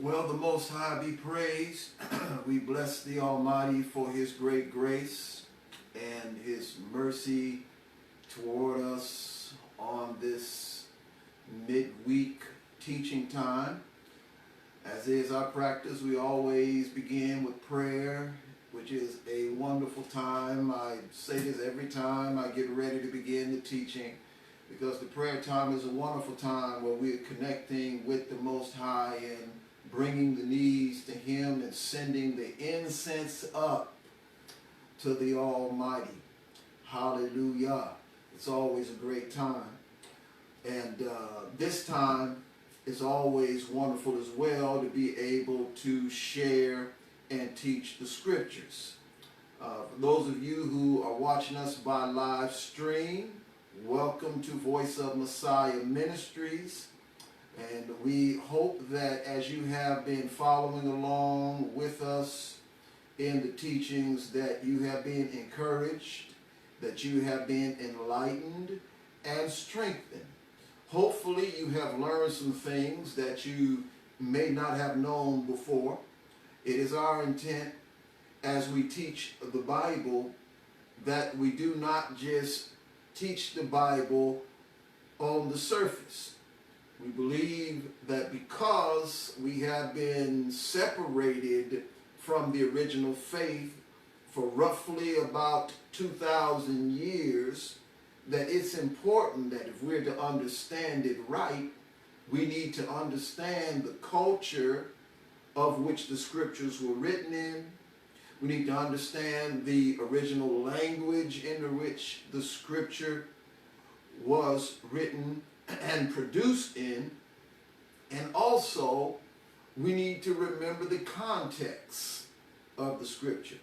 Well, the Most High be praised. We bless the Almighty for His great grace and His mercy toward us on this midweek teaching time. As is our practice, we always begin with prayer, which is a wonderful time. I say this every time I get ready to begin the teaching, because the prayer time is a wonderful time where we are connecting with the Most High and bringing the needs to Him and sending the incense up to the Almighty. Hallelujah. It's always a great time. And this time is always wonderful as well to be able to share and teach the scriptures. For those of you who are watching us by live stream, welcome to Voice of Messiah Ministries. And we hope that as you have been following along with us in the teachings, that you have been encouraged, that you have been enlightened and strengthened. Hopefully you have learned some things that you may not have known before. It is our intent as we teach the Bible that we do not just teach the Bible on the surface. We believe that because we have been separated from the original faith for roughly about 2,000 years, that it's important that if we're to understand it right, we need to understand the culture of which the scriptures were written in. We need to understand the original language in which the scripture was written and produced in, and also we need to remember the context of the scripture.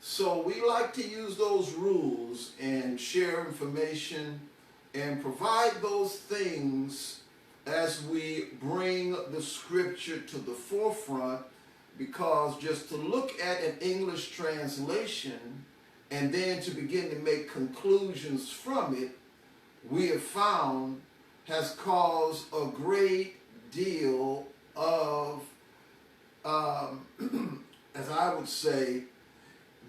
So we like to use those rules and share information and provide those things as we bring the scripture to the forefront, because just to look at an English translation and then to begin to make conclusions from it, we have found has caused a great deal of, as I would say,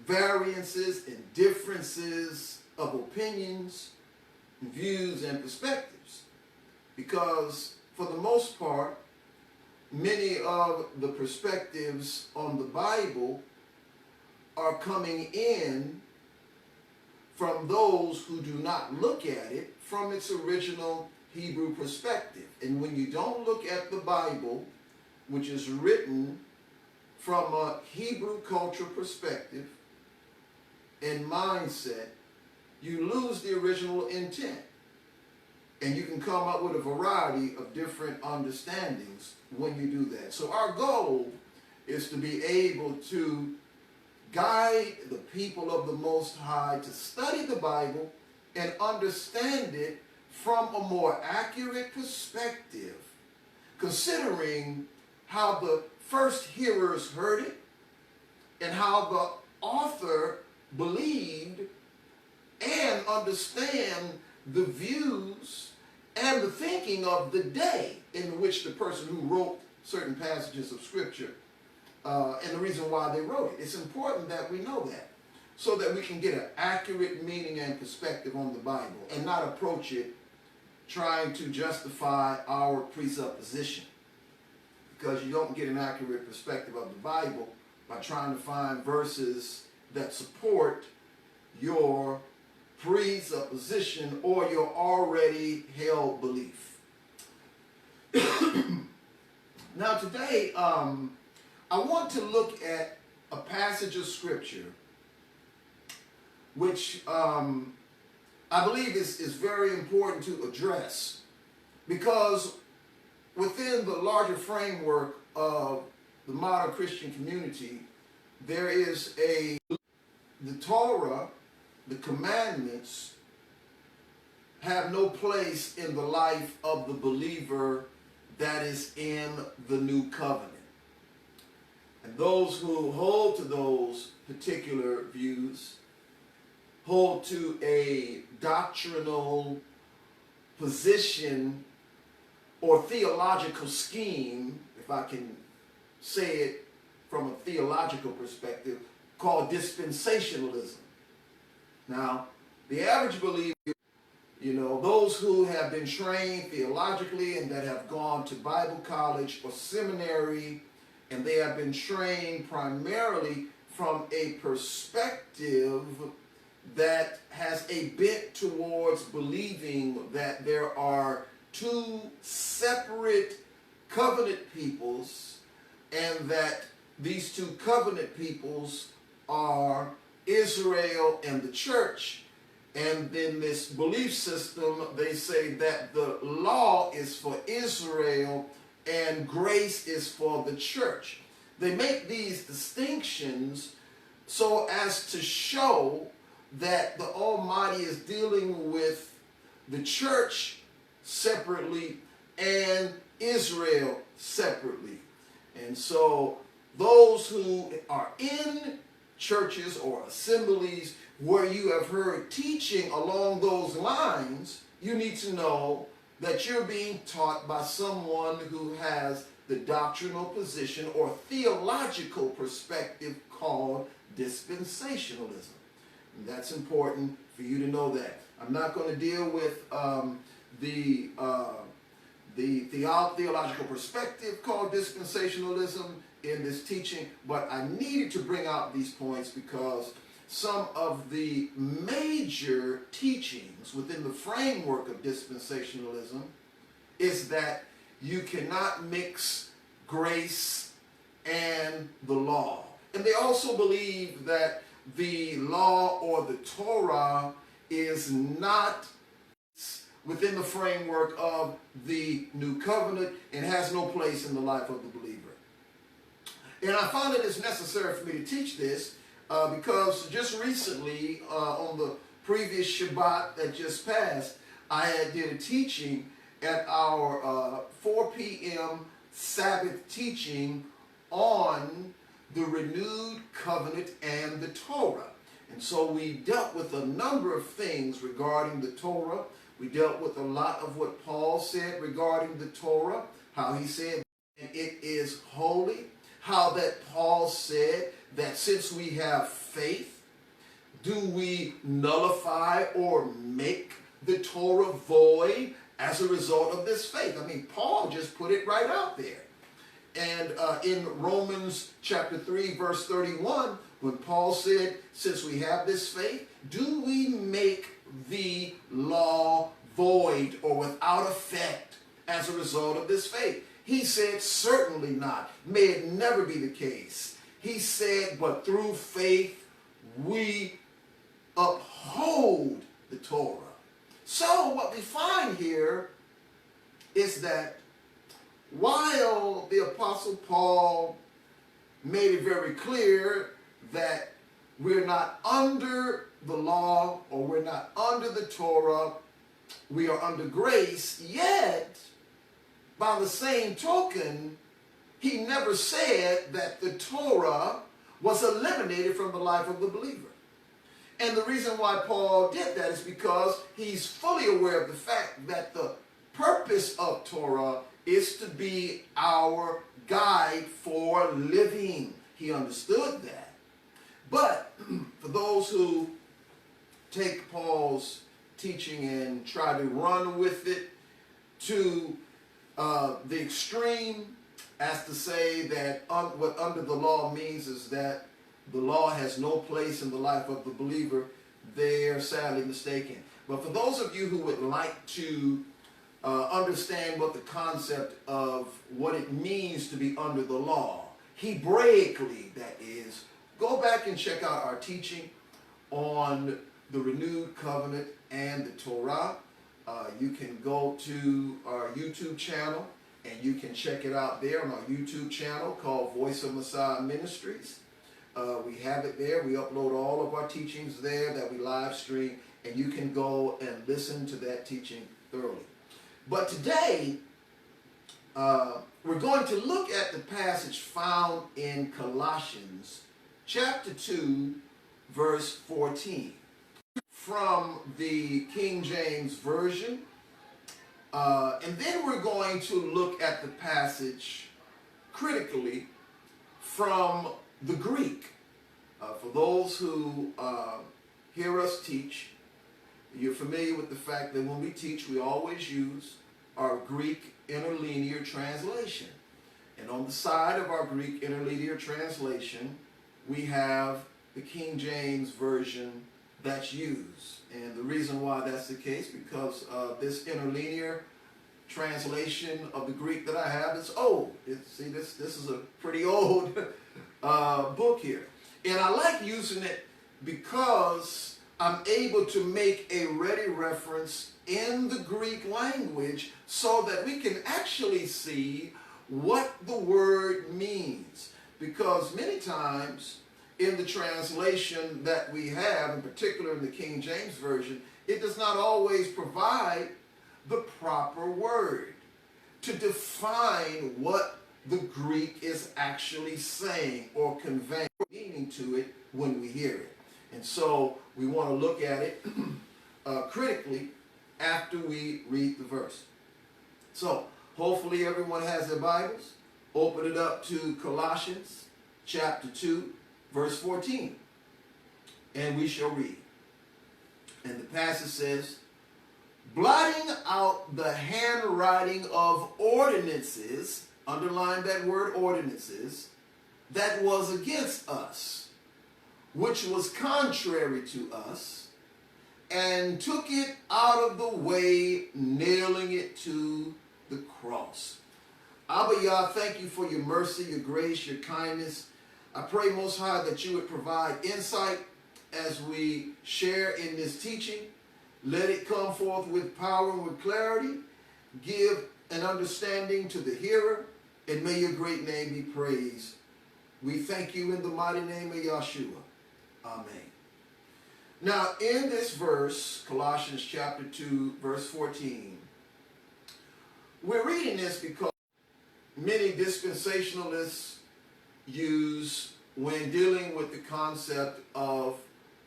variances and differences of opinions, views, and perspectives. Because for the most part, many of the perspectives on the Bible are coming in from those who do not look at it from its original Hebrew perspective. And when you don't look at the Bible, which is written from a Hebrew culture perspective and mindset, you lose the original intent. And you can come up with a variety of different understandings when you do that. So our goal is to be able to guide the people of the Most High to study the Bible and understand it from a more accurate perspective, considering how the first hearers heard it and how the author believed, and understand the views and the thinking of the day in which the person who wrote certain passages of scripture and the reason why they wrote it. It's important that we know that, so that we can get an accurate meaning and perspective on the Bible and not approach it trying to justify our presupposition. Because you don't get an accurate perspective of the Bible by trying to find verses that support your presupposition or your already held belief. Now today, I want to look at a passage of scripture which I believe is very important to address, because within the larger framework of the modern Christian community, there is the Torah, the commandments, have no place in the life of the believer that is in the new covenant. And those who hold to those particular views hold to a doctrinal position or theological scheme, if I can say it from a theological perspective, called dispensationalism. Now, the average believer, those who have been trained theologically and that have gone to Bible college or seminary, and they have been trained primarily from a perspective that has a bent towards believing that there are two separate covenant peoples, and that these two covenant peoples are Israel and the church. And in this belief system, they say that the law is for Israel and grace is for the church. They make these distinctions so as to show that the Almighty is dealing with the church separately and Israel separately. And so those who are in churches or assemblies where you have heard teaching along those lines, you need to know that you're being taught by someone who has the doctrinal position or theological perspective called dispensationalism. And that's important for you to know that. I'm not going to deal with the theological perspective called dispensationalism in this teaching, but I needed to bring out these points because some of the major teachings within the framework of dispensationalism is that you cannot mix grace and the law. And they also believe that the law or the Torah is not within the framework of the new covenant and has no place in the life of the believer. And I found it is necessary for me to teach this because just recently, on the previous Shabbat that just passed, I did a teaching at our 4 p.m. Sabbath teaching on the renewed covenant and the Torah. And so we dealt with a number of things regarding the Torah. We dealt with a lot of what Paul said regarding the Torah, how he said it is holy, how that Paul said that since we have faith, do we nullify or make the Torah void as a result of this faith? I mean, Paul just put it right out there. And in Romans chapter 3, verse 31, when Paul said, since we have this faith, do we make the law void or without effect as a result of this faith? He said, certainly not. May it never be the case. He said, but through faith we uphold the Torah. So what we find here is that while the Apostle Paul made it very clear that we're not under the law or we're not under the Torah, we are under grace, yet by the same token, he never said that the Torah was eliminated from the life of the believer. And the reason why Paul did that is because he's fully aware of the fact that the purpose of Torah is to be our guide for living. He understood that. But for those who take Paul's teaching and try to run with it to the extreme, as to say that what under the law means is that the law has no place in the life of the believer, they're sadly mistaken. But for those of you who would like to understand what the concept of what it means to be under the law, Hebraically that is, go back and check out our teaching on the renewed covenant and the Torah. You can go to our YouTube channel and you can check it out there on our YouTube channel called Voice of Messiah Ministries. We have it there. We upload all of our teachings there that we live stream, and you can go and listen to that teaching thoroughly. But today, we're going to look at the passage found in Colossians chapter 2, verse 14. From the King James Version. And then we're going to look at the passage critically from the Greek. For those who hear us teach, you're familiar with the fact that when we teach, we always use our Greek interlinear translation. And on the side of our Greek interlinear translation, we have the King James Version that's used. And the reason why that's the case, because this interlinear translation of the Greek that I have is old. See, this is a pretty old book here. And I like using it because I'm able to make a ready reference in the Greek language so that we can actually see what the word means. Because many times in the translation that we have, in particular in the King James Version, it does not always provide the proper word to define what the Greek is actually saying or conveying meaning to it when we hear it. And so we want to look at it critically after we read the verse. So hopefully everyone has their Bibles. Open it up to Colossians chapter 2, verse 14. And we shall read. And the passage says, blotting out the handwriting of ordinances, underline that word ordinances, that was against us, which was contrary to us, and took it out of the way, nailing it to the cross. Abba Yah, thank you for your mercy, your grace, your kindness. I pray, Most High, that you would provide insight as we share in this teaching. Let it come forth with power and with clarity. Give an understanding to the hearer, and may your great name be praised. We thank you in the mighty name of Yahshua. Amen. Now, in this verse, Colossians chapter 2, verse 14, we're reading this because many dispensationalists use when dealing with the concept of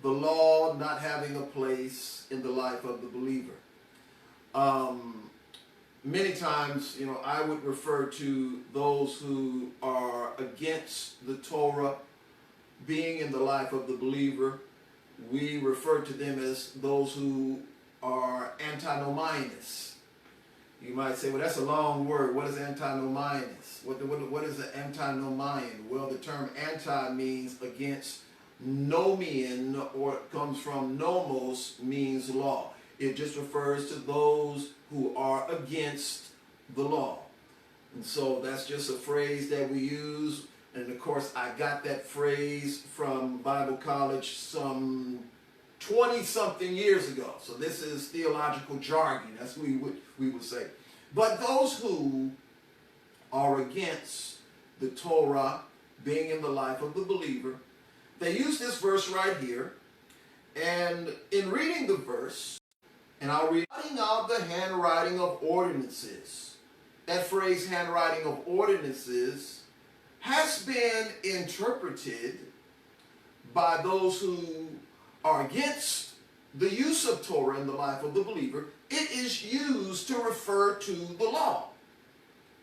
the law not having a place in the life of the believer. Many times, I would refer to those who are against the Torah being in the life of the believer. We refer to them as those who are antinomianists. You might say, well, that's a long word. What is antinomianist? What is an antinomian? Well, the term anti means against. Nomian, or it comes from nomos, means law. It just refers to those who are against the law. And so that's just a phrase that we use. And of course, I got that phrase from Bible college some 20-something years ago. So this is theological jargon. That's what we would say. But those who are against the Torah being in the life of the believer, they use this verse right here. And in reading the verse, and I'll read, blotting out the handwriting of ordinances. That phrase, handwriting of ordinances, has been interpreted by those who are against the use of Torah in the life of the believer. It is used to refer to the law.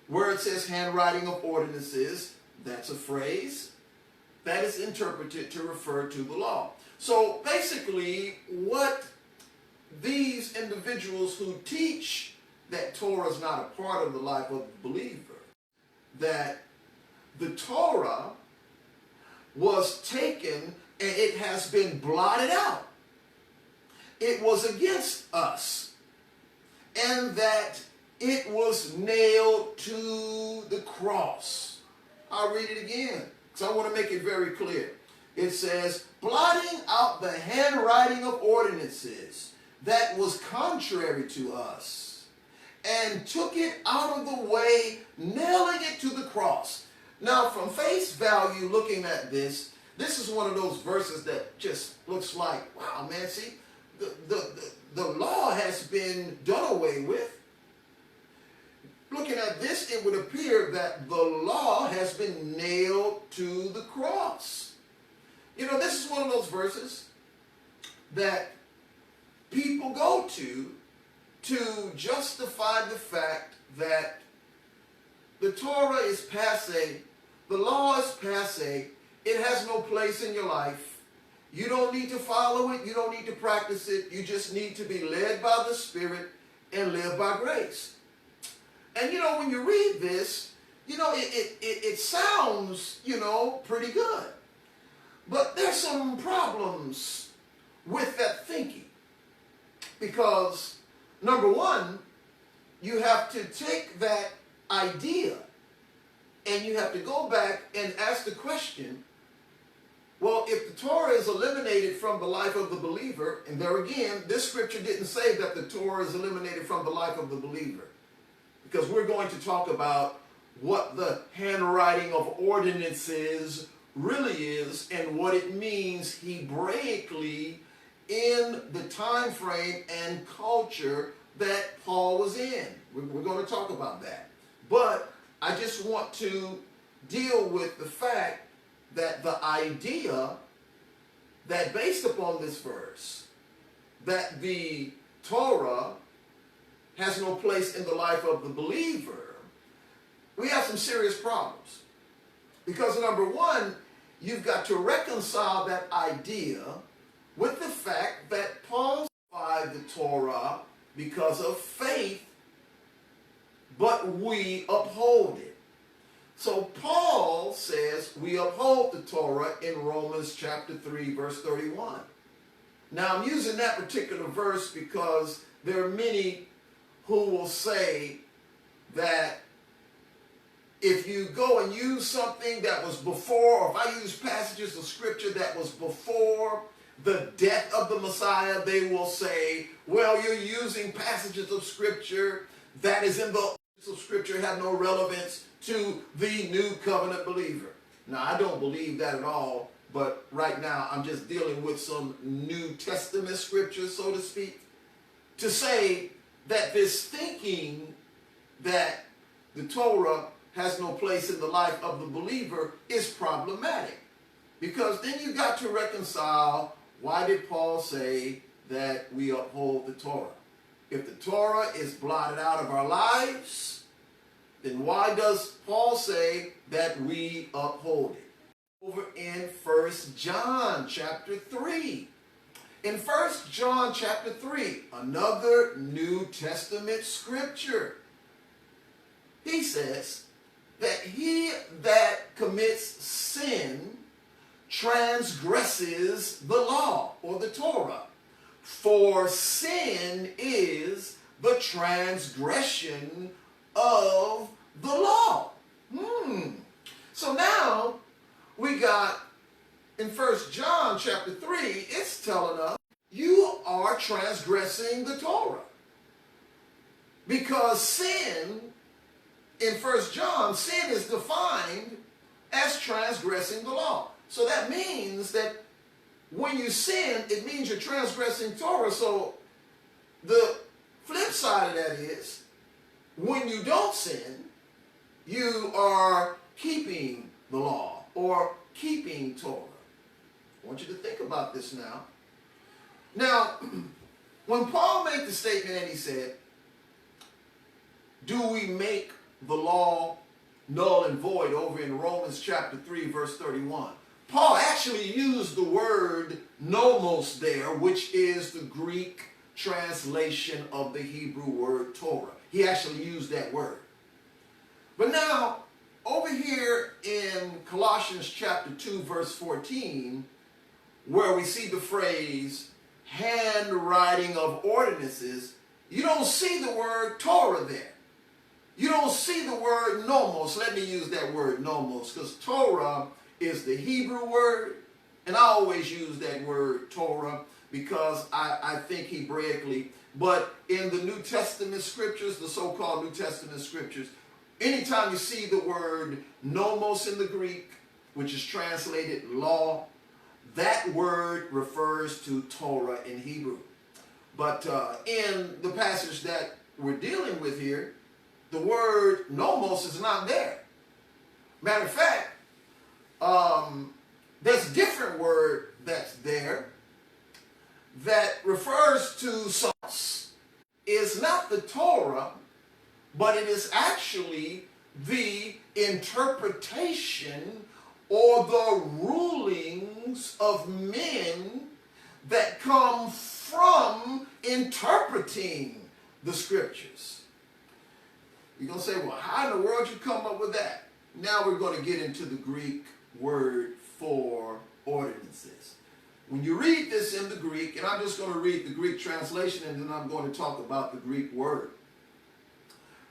Where it says handwriting of ordinances, that's a phrase that is interpreted to refer to the law. So basically, what these individuals who teach that Torah is not a part of the life of the believer, that the Torah was taken and it has been blotted out. It was against us. And that it was nailed to the cross. I'll read it again, because I want to make it very clear. It says, blotting out the handwriting of ordinances that was contrary to us, and took it out of the way, nailing it to the cross. Now, from face value, looking at this is one of those verses that just looks like, wow, man, see, the law has been done away with. Looking at this, it would appear that the law has been nailed to the cross. This is one of those verses that people go to justify the fact that the Torah is passe The law is passe. It has no place in your life. You don't need to follow it. You don't need to practice it. You just need to be led by the Spirit and live by grace. And when you read this, it sounds, pretty good. But there's some problems with that thinking. Because, number one, you have to take that idea and you have to go back and ask the question, well, if the Torah is eliminated from the life of the believer, and there again, this scripture didn't say that the Torah is eliminated from the life of the believer, because we're going to talk about what the handwriting of ordinances really is and what it means Hebraically in the time frame and culture that Paul was in. We're going to talk about that. But I just want to deal with the fact that the idea that based upon this verse, that the Torah has no place in the life of the believer, we have some serious problems. Because number one, you've got to reconcile that idea with the fact that Paul supplied the Torah because of faith, but we uphold it. So Paul says we uphold the Torah in Romans chapter 3, verse 31. Now I'm using that particular verse because there are many who will say that if you go and use something that was before, or if I use passages of scripture that was before the death of the Messiah, they will say, well, you're using passages of scripture that is in the of scripture have no relevance to the new covenant believer. Now, I don't believe that at all, but right now I'm just dealing with some New Testament scripture, so to speak, to say that this thinking that the Torah has no place in the life of the believer is problematic. Because then you got to reconcile, why did Paul say that we uphold the Torah? If the Torah is blotted out of our lives, then why does Paul say that we uphold it? Over in 1 John chapter 3. In 1 John chapter 3, another New Testament scripture, he says that he that commits sin transgresses the law or the Torah. For sin is the transgression of the law. So now we got in 1 John chapter 3, it's telling us you are transgressing the Torah. Because sin, in 1 John, sin is defined as transgressing the law. So that means that when you sin, it means you're transgressing Torah. So the flip side of that is, when you don't sin, you are keeping the law or keeping Torah. I want you to think about this now. Now, when Paul made the statement and he said, do we make the law null and void over in Romans chapter 3, verse 31? Paul actually used the word nomos there, which is the Greek translation of the Hebrew word Torah. He actually used that word. But now, over here in Colossians chapter 2, verse 14, where we see the phrase handwriting of ordinances, you don't see the word Torah there. You don't see the word nomos. Let me use that word nomos, because Torah is the Hebrew word, and I always use that word Torah because I think Hebraically. But in the New Testament scriptures, the so-called New Testament scriptures, anytime you see the word nomos in the Greek, which is translated law, that word refers to Torah in Hebrew. But in the passage that we're dealing with here, the word nomos is not there. Matter of fact, there's a different word that's there that refers to something else. It's not the Torah, but it is actually the interpretation or the rulings of men that come from interpreting the scriptures. You're going to say, well, how in the world you come up with that? Now we're going to get into the Greek word for ordinances. When you read this in the Greek, and I'm just going to read the Greek translation and then I'm going to talk about the Greek word.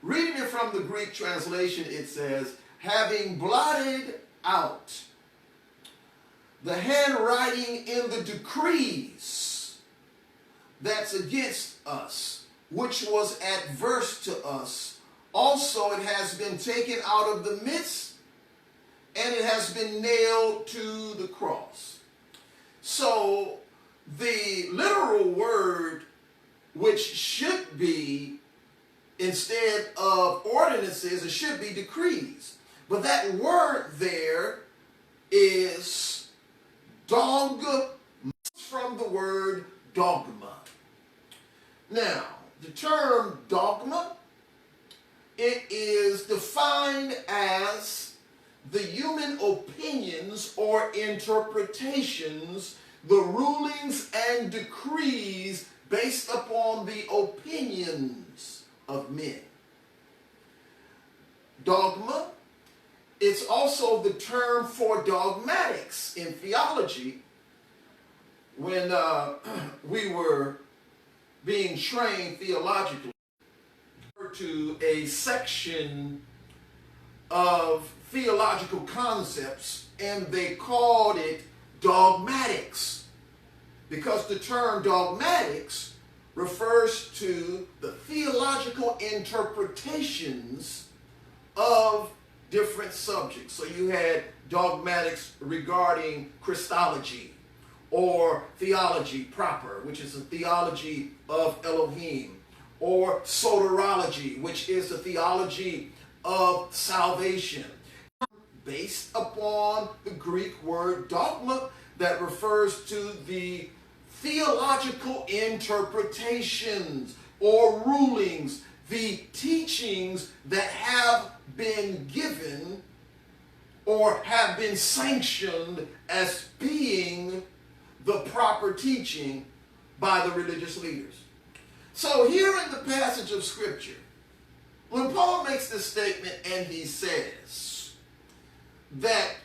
Reading it from the Greek translation, it says, having blotted out the handwriting in the decrees that's against us, which was adverse to us, also it has been taken out of the midst, and it has been nailed to the cross. So the literal word, which should be, instead of ordinances, it should be decrees. But that word there is dogma, from the word dogma. Now, the term dogma, it is defined as the human opinions or interpretations, the rulings and decrees based upon the opinions of men. Dogma, it's also the term for dogmatics in theology. When we were being trained theologically, to a section of theological concepts, and they called it dogmatics, because the term dogmatics refers to the theological interpretations of different subjects. So you had dogmatics regarding Christology or theology proper, which is a theology of Elohim, or soterology, which is the theology of salvation, based upon the Greek word dogma that refers to the theological interpretations or rulings, the teachings that have been given or have been sanctioned as being the proper teaching by the religious leaders. So here in the passage of Scripture, when Paul makes this statement and he says that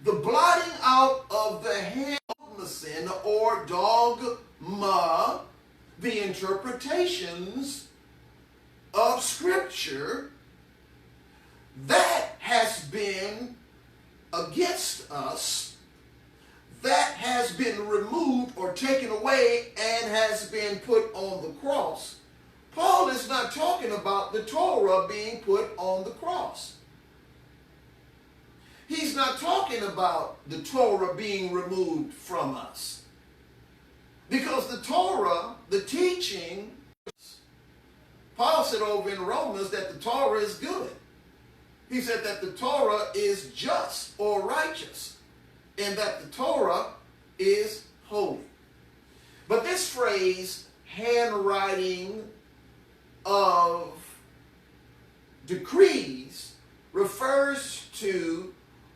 the blotting out of the hand sin or dogma, the interpretations of Scripture, that has been against us, that has been removed or taken away and has been put on the cross. Paul is not talking about the Torah being put on the cross. He's not talking about the Torah being removed from us. Because the Torah, the teaching, Paul said over in Romans that the Torah is good. He said that the Torah is just or righteous, and that the Torah is holy. But this phrase, handwriting of decrees, refers to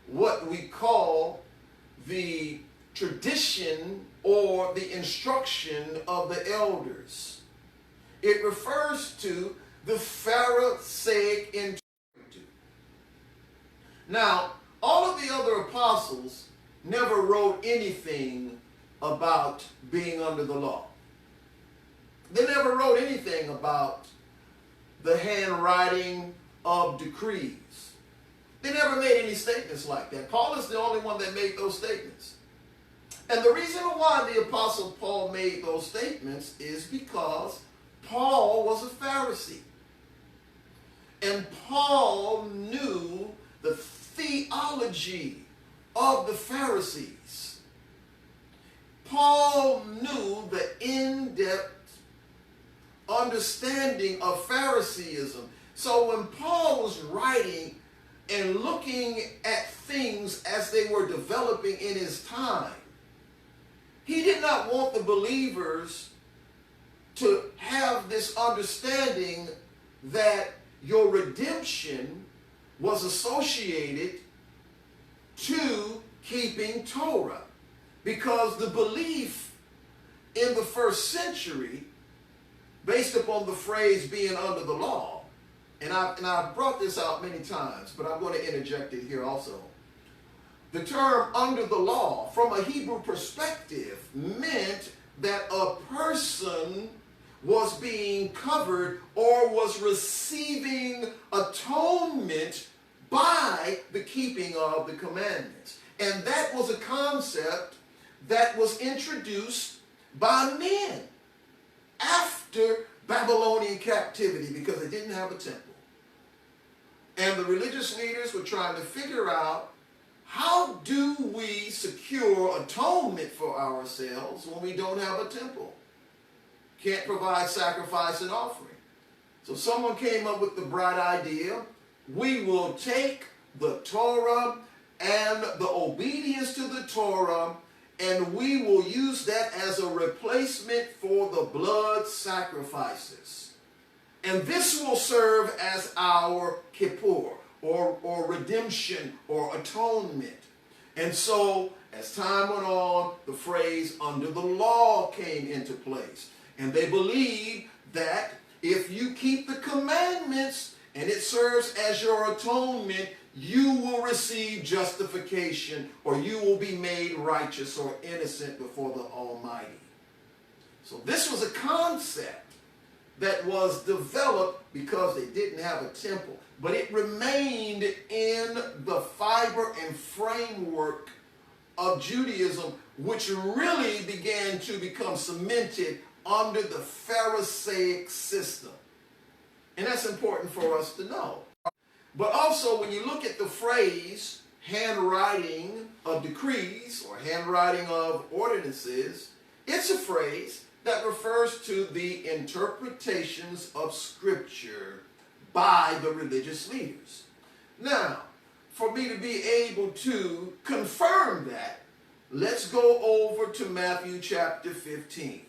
what we call the tradition or the instruction of the elders. It refers to the Pharisaic interpretation. Now, all of the other apostles never wrote anything about being under the law. They never wrote anything about the handwriting of decrees. They never made any statements like that. Paul is the only one that made those statements. And the reason why the Apostle Paul made those statements is because Paul was a Pharisee. And Paul knew the theology of the Pharisees. Paul knew the in-depth understanding of Phariseeism. So when Paul was writing and looking at things as they were developing in his time, he did not want the believers to have this understanding that your redemption was associated to keeping Torah, because the belief in the first century, based upon the phrase being under the law, and I've brought this out many times, but I'm going to interject it here also. The term under the law, from a Hebrew perspective, meant that a person was being covered or was receiving atonement by the keeping of the commandments. And that was a concept that was introduced by men after Babylonian captivity, because they didn't have a temple. And the religious leaders were trying to figure out, how do we secure atonement for ourselves when we don't have a temple? Can't provide sacrifice and offering. So someone came up with the bright idea, we will take the Torah and the obedience to the Torah, and we will use that as a replacement for the blood sacrifices. And this will serve as our kippur, or redemption, or atonement. And so, as time went on, the phrase under the law came into place. And they believed that if you keep the commandments and it serves as your atonement, you will receive justification, or you will be made righteous or innocent before the Almighty. So this was a concept that was developed because they didn't have a temple, but it remained in the fiber and framework of Judaism, which really began to become cemented under the Pharisaic system. And that's important for us to know. But also, when you look at the phrase handwriting of decrees or handwriting of ordinances, it's a phrase that refers to the interpretations of Scripture by the religious leaders. Now, for me to be able to confirm that, let's go over to Matthew chapter 15.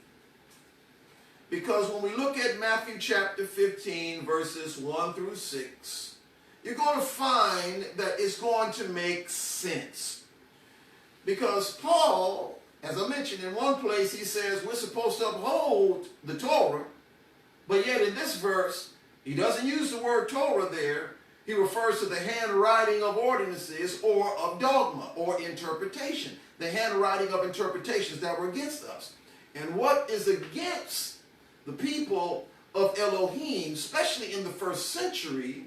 Because when we look at Matthew chapter 15, verses 1 through 6, you're going to find that it's going to make sense. Because Paul, as I mentioned, in one place he says we're supposed to uphold the Torah, but yet in this verse, he doesn't use the word Torah there. He refers to the handwriting of ordinances or of dogma or interpretation. The handwriting of interpretations that were against us. And what is against the people of Elohim, especially in the first century,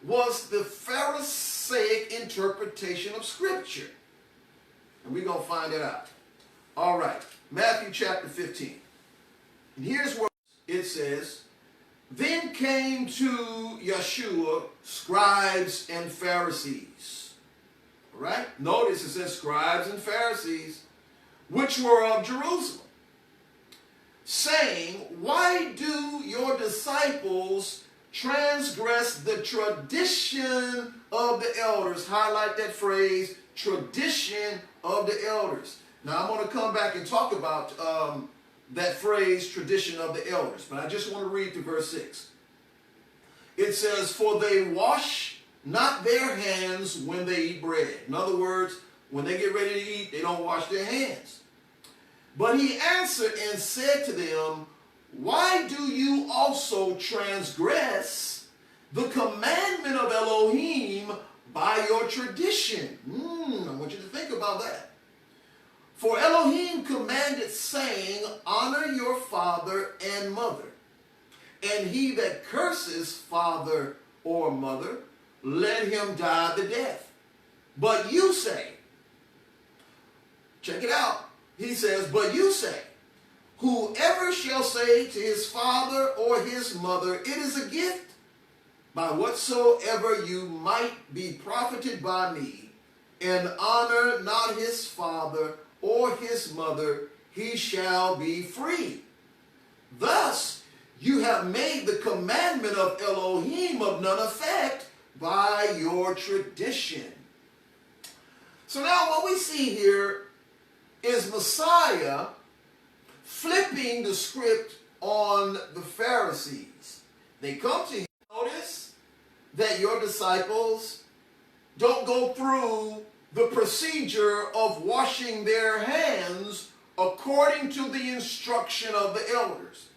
was the Pharisaic interpretation of Scripture. And we're going to find it out. All right, Matthew chapter 15. And here's where it says, then came to Yeshua scribes and Pharisees. All right, notice it says scribes and Pharisees, which were of Jerusalem, saying, why do your disciples transgress the tradition of the elders? Highlight that phrase, tradition of the elders. Now I'm going to come back and talk about that phrase, tradition of the elders, but I just want to read to verse 6. It says, for they wash not their hands when they eat bread. In other words, when they get ready to eat, they don't wash their hands. But he answered and said to them, why do you also transgress the commandment of Elohim by your tradition? I want you to think about that. For Elohim commanded, saying, honor your father and mother, and he that curses father or mother, let him die the death. But you say, check it out, he says, but you say, whoever shall say to his father or his mother, it is a gift, by whatsoever you might be profited by me, and honor not his father or his mother, he shall be free. Thus you have made the commandment of Elohim of none effect by your tradition. So now what we see here is Messiah flipping the script on the Pharisees. They come to him. Notice that your disciples don't go through the procedure of washing their hands according to the instruction of the elders.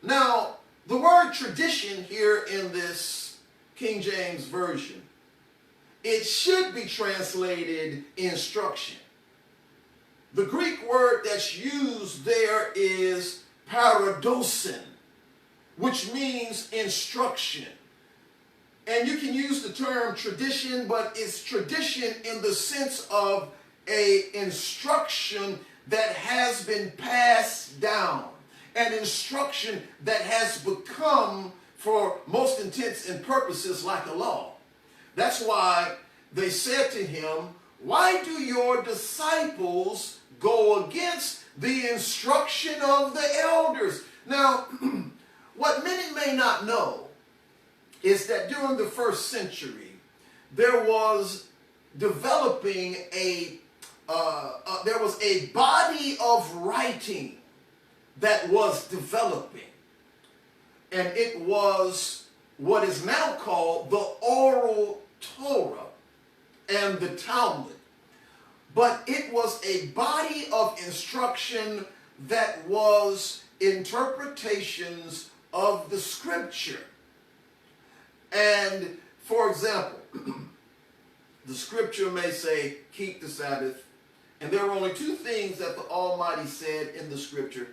Now, the word tradition here in this King James Version, it should be translated instruction. The Greek word that's used there is paradoson, which means instruction. And you can use the term tradition, but it's tradition in the sense of an instruction that has been passed down, an instruction that has become, for most intents and purposes, like a law. That's why they said to him, "Why do your disciples go against the instruction of the elders?" Now, what many may not know is that during the first century, there was developing there was a body of writing that was developing. And it was what is now called the oral Torah and the Talmud. But it was a body of instruction that was interpretations of the scripture. And, for example, the scripture may say, keep the Sabbath. And there are only two things that the Almighty said in the scripture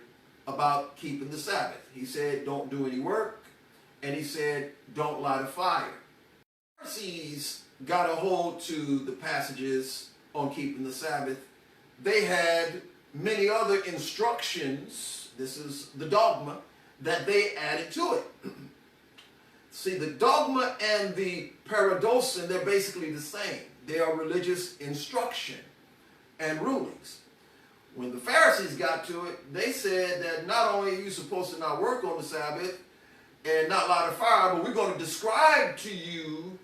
about keeping the Sabbath. He said, don't do any work. And he said, don't light a fire. The Pharisees got a hold to the passages on keeping the Sabbath. They had many other instructions, this is the dogma, that they added to it. See, the dogma and the paradoson, they're basically the same. They are religious instruction and rulings. When the Pharisees got to it, they said that not only are you supposed to not work on the Sabbath and not light a fire, but we're going to describe to you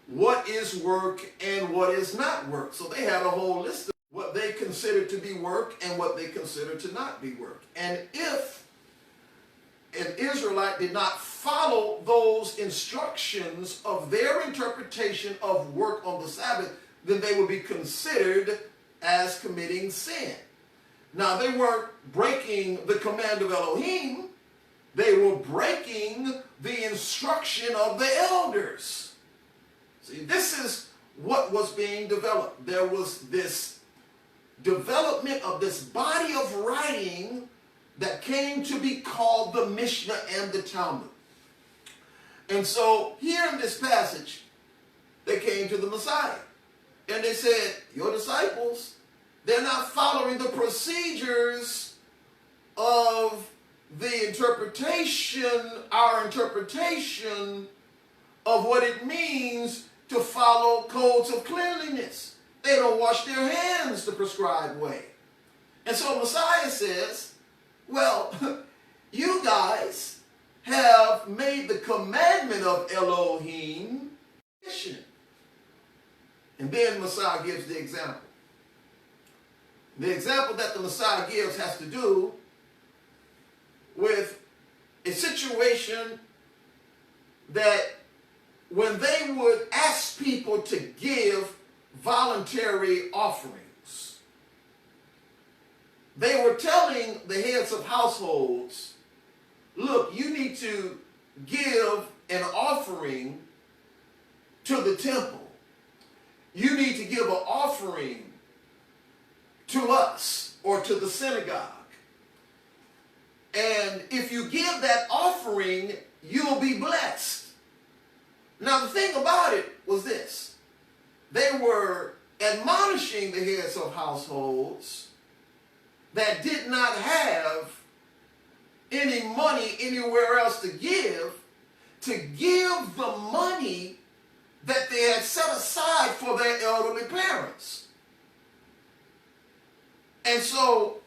what is work and what is not work. So they had a whole list of what they considered to be work and what they considered to not be work. And if an Israelite did not follow those instructions of their interpretation of work on the Sabbath, then they would be considered as committing sin. Now, they weren't breaking the command of Elohim. They were breaking the instruction of the elders. See, this is what was being developed. There was this development of this body of writing that came to be called the Mishnah and the Talmud. And so here in this passage, they came to the Messiah. And they said, your disciples, they're not following the procedures of the interpretation, our interpretation of what it means to follow codes of cleanliness. They don't wash their hands the prescribed way. And so Messiah says, well, you guys have made the commandment of Elohim tradition. And then Messiah gives the example. The example that the Messiah gives has to do with a situation that when they would ask people to give voluntary offerings, they were telling the heads of households, look, you need to give an offering to the temple. You need to give an offering to us or to the synagogue. And if you give that offering, you'll be blessed. Now, the thing about it was this. They were admonishing the heads of households that did not have any money anywhere else to give the money that they had set aside for their elderly parents. And so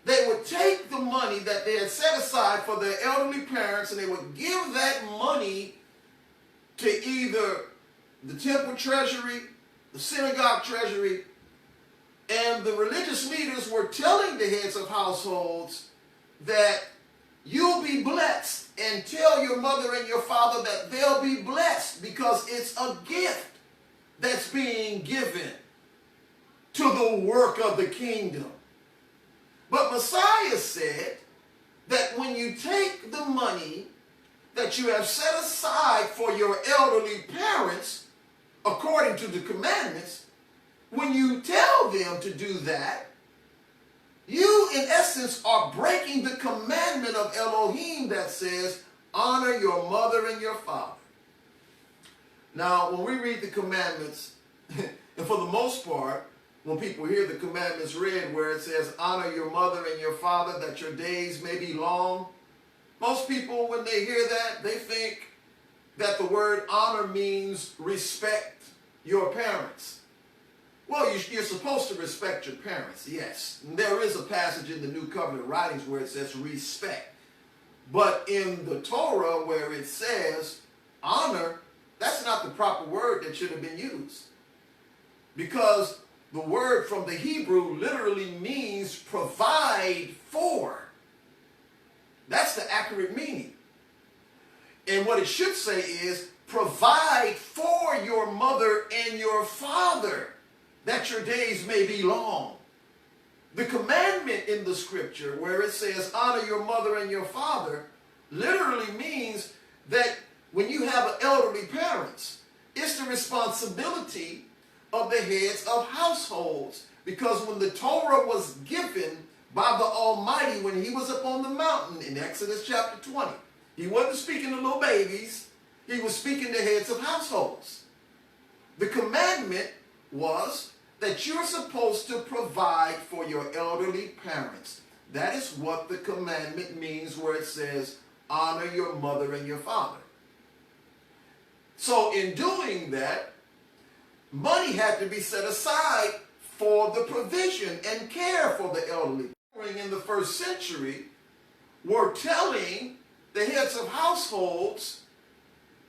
they would take the money that they had set aside for their elderly parents and they would give that money to either the temple treasury, the synagogue treasury, and the religious leaders were telling the heads of households that you'll be blessed and tell your mother and your father that they'll be blessed because it's a gift that's being given to the work of the kingdom. But Messiah said that when you take the money that you have set aside for your elderly parents, according to the commandments, when you tell them to do that, you, in essence, are breaking the commandment of Elohim that says, honor your mother and your father. Now, when we read the commandments, and for the most part, when people hear the commandments read where it says, honor your mother and your father that your days may be long, most people, when they hear that, they think that the word honor means respect your parents. Well, you're supposed to respect your parents, yes. There is a passage in the New Covenant writings where it says respect. But in the Torah where it says honor, that's not the proper word that should have been used. Because the word from the Hebrew literally means provide for. That's the accurate meaning. And what it should say is provide for your mother and your father, that your days may be long. The commandment in the scripture where it says honor your mother and your father literally means that when you have elderly parents, it's the responsibility of the heads of households. Because when the Torah was given by the Almighty, when he was up on the mountain in Exodus chapter 20, he wasn't speaking to little babies, he was speaking to heads of households. The commandment was that you're supposed to provide for your elderly parents. That is what the commandment means where it says, honor your mother and your father. So in doing that, money had to be set aside for the provision and care for the elderly. In the first century, were telling the heads of households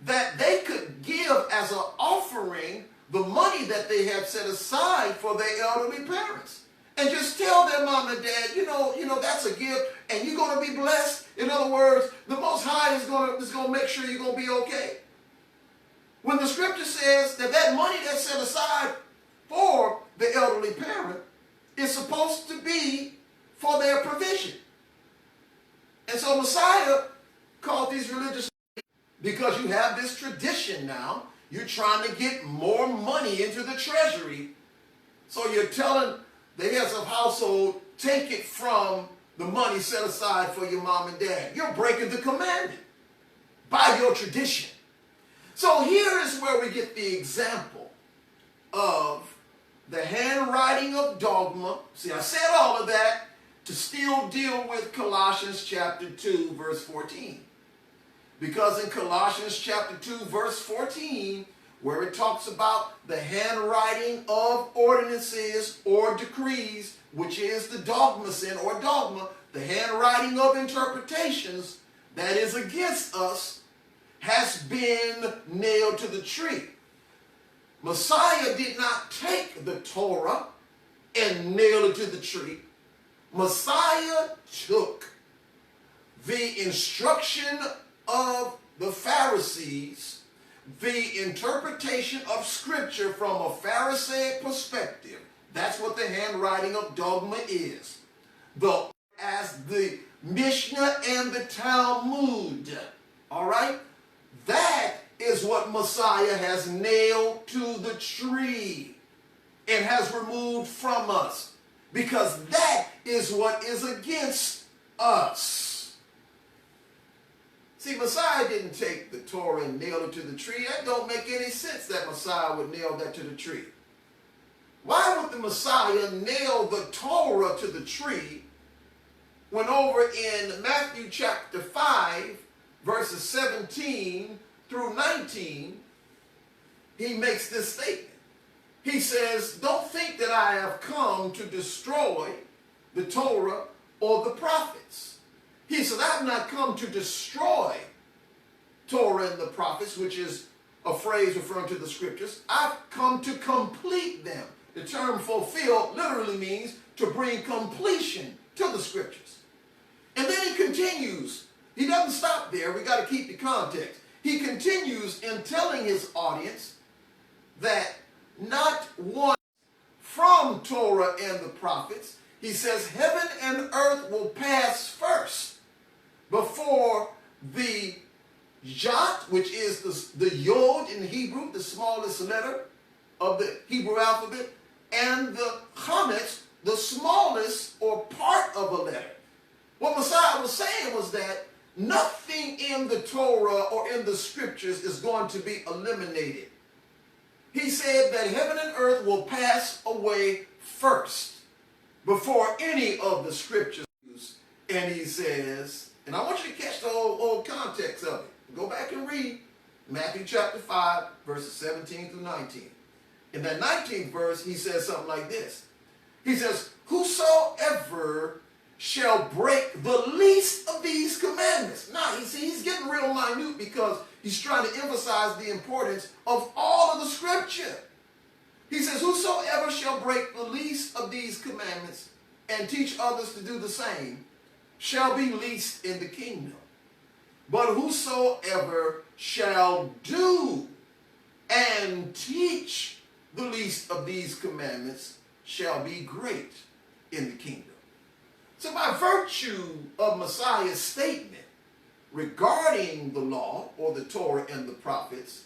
that they could give as an offering the money that they have set aside for their elderly parents. And just tell their mom and dad, you know, that's a gift and you're going to be blessed. In other words, the Most High is going to make sure you're going to be okay. When the scripture says that that money that's set aside for the elderly parent is supposed to be for their provision. And so Messiah called these religious, because you have this tradition now, you're trying to get more money into the treasury. So you're telling the heads of household, take it from the money set aside for your mom and dad. You're breaking the commandment by your tradition. So here is where we get the example of the handwriting of dogma. See, I said all of that to still deal with Colossians chapter 2, verse 14. Because in Colossians chapter 2, verse 14, where it talks about the handwriting of ordinances or decrees, which is the dogma sin or dogma, the handwriting of interpretations that is against us, has been nailed to the tree. Messiah did not take the Torah and nail it to the tree. Messiah took the instruction of the Pharisees, the interpretation of Scripture from a Pharisaic perspective. That's what the handwriting of dogma is. As the Mishnah and the Talmud. All right? That is what Messiah has nailed to the tree and has removed from us. Because that is what is against us. See, Messiah didn't take the Torah and nail it to the tree. That don't make any sense that Messiah would nail that to the tree. Why would the Messiah nail the Torah to the tree when over in Matthew chapter 5, verses 17 through 19, he makes this statement. He says, don't think that I have come to destroy the Torah or the prophets. He said, I have not come to destroy Torah and the prophets, which is a phrase referring to the scriptures. I've come to complete them. The term fulfill literally means to bring completion to the scriptures. And then he continues he doesn't stop there. We got to keep the context. He continues in telling his audience that not one from Torah and the prophets, he says, heaven and earth will pass first before the jot, which is the yod in Hebrew, the smallest letter of the Hebrew alphabet, and the chametz, the smallest or part of a letter. What Messiah was saying was that nothing in the Torah or in the scriptures is going to be eliminated. He said that heaven and earth will pass away first before any of the scriptures. And he says, and I want you to catch the whole context of it. Go back and read Matthew chapter 5, verses 17 through 19. In that 19th verse, he says something like this. He says, whosoever shall break the least of these commandments. Now, you see, he's getting real minute because he's trying to emphasize the importance of all of the scripture. He says, whosoever shall break the least of these commandments and teach others to do the same shall be least in the kingdom. But whosoever shall do and teach the least of these commandments shall be great in the kingdom. So by virtue of Messiah's statement regarding the law or the Torah and the prophets,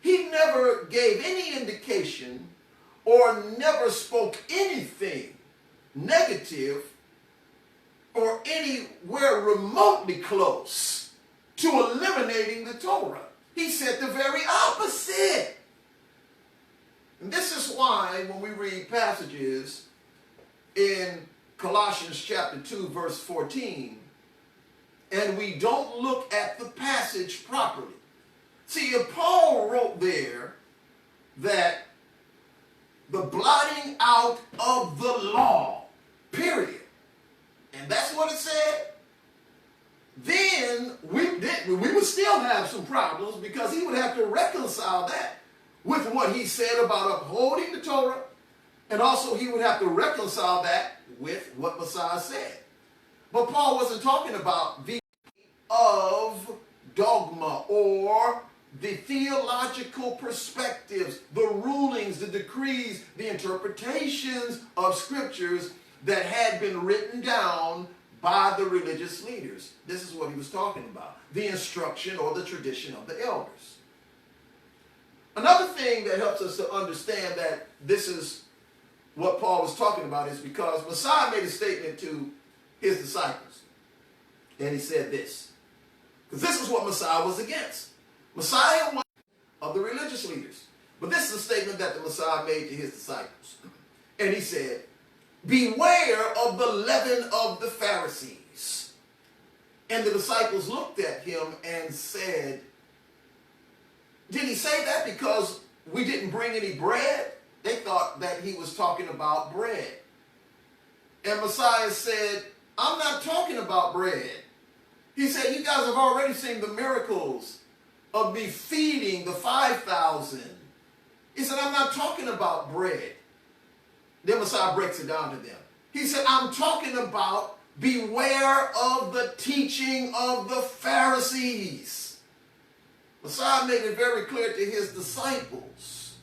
he never gave any indication or never spoke anything negative or anywhere remotely close to eliminating the Torah. He said the very opposite. And this is why when we read passages in Colossians chapter 2, verse 14, and we don't look at the passage properly. See, if Paul wrote there that the blotting out of the law, period, and that's what it said, then we would still have some problems because he would have to reconcile that with what he said about upholding the Torah, and also he would have to reconcile that with what Messiah said. But Paul wasn't talking about the of dogma or the theological perspectives, the rulings, the decrees, the interpretations of scriptures that had been written down by the religious leaders. This is what he was talking about, the instruction or the tradition of the elders. Another thing that helps us to understand that this is what Paul was talking about is because Messiah made a statement to his disciples. And he said this, because this is what Messiah was against. Messiah was of the religious leaders. But this is a statement that the Messiah made to his disciples. And he said, beware of the leaven of the Pharisees. And the disciples looked at him and said, did he say that because we didn't bring any bread? They thought that he was talking about bread. And Messiah said, I'm not talking about bread. He said, you guys have already seen the miracles of me feeding the 5,000. He said, I'm not talking about bread. Then Messiah breaks it down to them. He said, I'm talking about beware of the teaching of the Pharisees. Messiah made it very clear to his disciples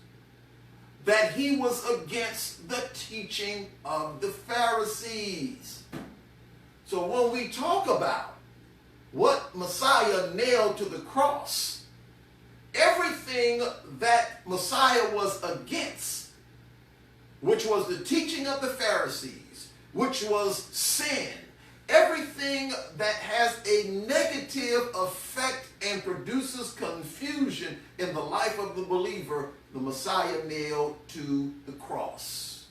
that he was against the teaching of the Pharisees. So when we talk about what Messiah nailed to the cross, everything that Messiah was against, which was the teaching of the Pharisees, which was sin, everything that has a negative effect and produces confusion in the life of the believer, the Messiah nailed to the cross.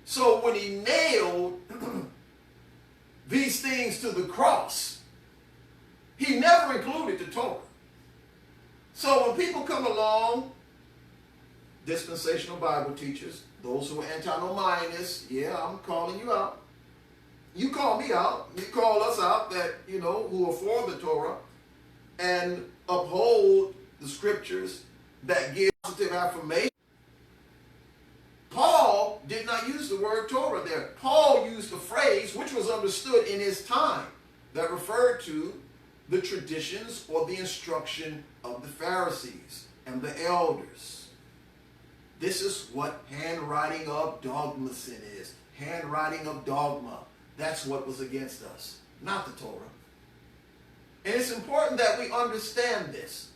So when he nailed these things to the cross, he never included the Torah. So when people come along, dispensational Bible teachers, those who are antinomianists, yeah, I'm calling you out. You call me out. You call us out that, who are for the Torah and uphold the scriptures that give positive affirmation. Paul did not use the word Torah there. Paul used a phrase which was understood in his time. that referred to the traditions or the instruction of the Pharisees and the elders. This is what handwriting of dogma sin is. Handwriting of dogma. That's what was against us, not the Torah. And it's important that we understand this,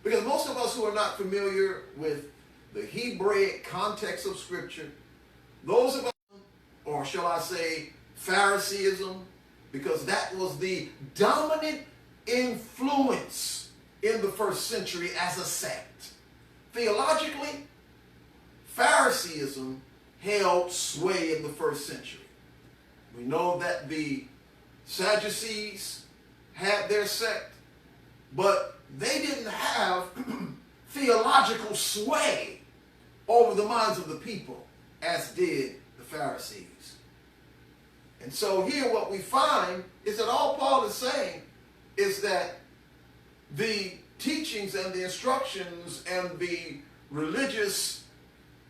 because most of us who are not familiar with the Hebraic context of Scripture, those of us, or shall I say, Phariseeism, because that was the dominant influence in the first century as a sect. Theologically, Phariseeism held sway in the first century. We know that the Sadducees had their sect, but they didn't have theological sway over the minds of the people as did the Pharisees. And so here what we find is that all Paul is saying is that the teachings and the instructions and the religious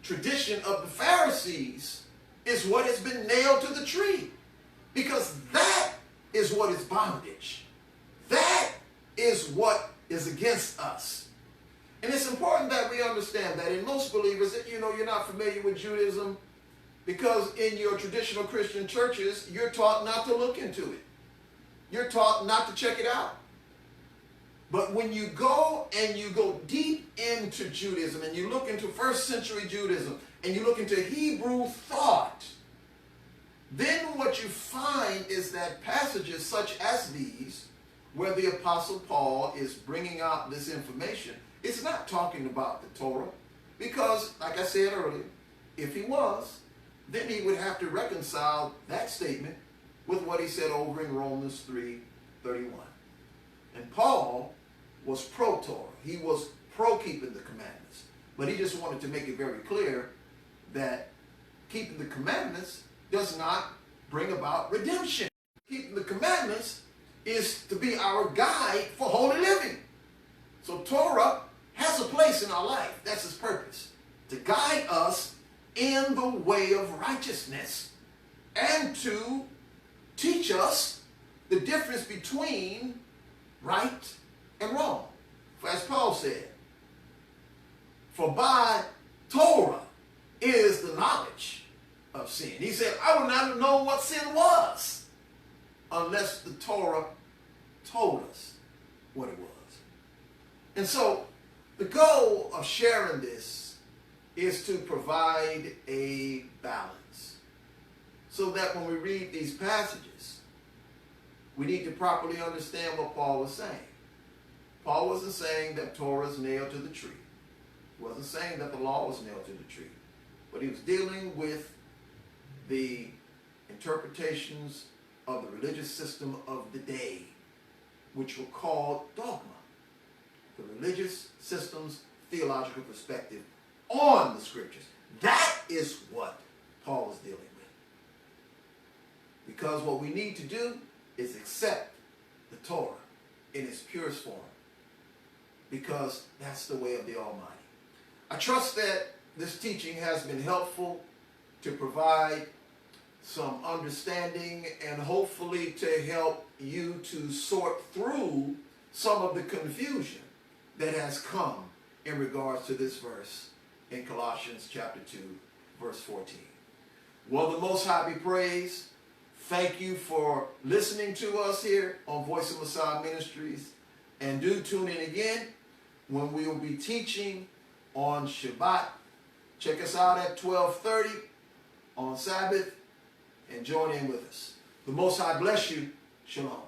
tradition of the Pharisees is what has been nailed to the tree, because that is what is bondage. That is what is against us. And it's important that we understand that in most believers, that you're not familiar with Judaism, because in your traditional Christian churches, you're taught not to look into it. You're taught not to check it out. But when you go and you go deep into Judaism and you look into first century Judaism and you look into Hebrew thought, then what you find is that passages such as these, where the Apostle Paul is bringing out this information, it's not talking about the Torah, because, like I said earlier, if he was, then he would have to reconcile that statement with what he said over in Romans 3:31. And Paul was pro-Torah. He was pro-keeping the commandments. But he just wanted to make it very clear that keeping the commandments does not bring about redemption. Keeping the commandments is to be our guide for holy living. So Torah has a place in our life. That's its purpose, to guide us in the way of righteousness and to teach us the difference between right and wrong. For as Paul said, for by Torah is the knowledge of sin. He said, I would not have known what sin was unless the Torah told us what it was. And so the goal of sharing this is to provide a balance, so that when we read these passages, we need to properly understand what Paul was saying. Paul wasn't saying that Torah is nailed to the tree. He wasn't saying that the law was nailed to the tree. But he was dealing with the interpretations of the religious system of the day, which were called dogma. The religious system's theological perspective on the scriptures. That is what Paul was dealing with. Because what we need to do is accept the Torah in its purest form, because that's the way of the Almighty. I trust that this teaching has been helpful to provide some understanding and hopefully to help you to sort through some of the confusion that has come in regards to this verse in Colossians chapter 2, verse 14. Well, the Most High be praised. Thank you for listening to us here on Voice of Messiah Ministries. And do tune in again when we will be teaching on Shabbat. Check us out at 12:30 on Sabbath and join in with us. The Most High bless you. Shalom.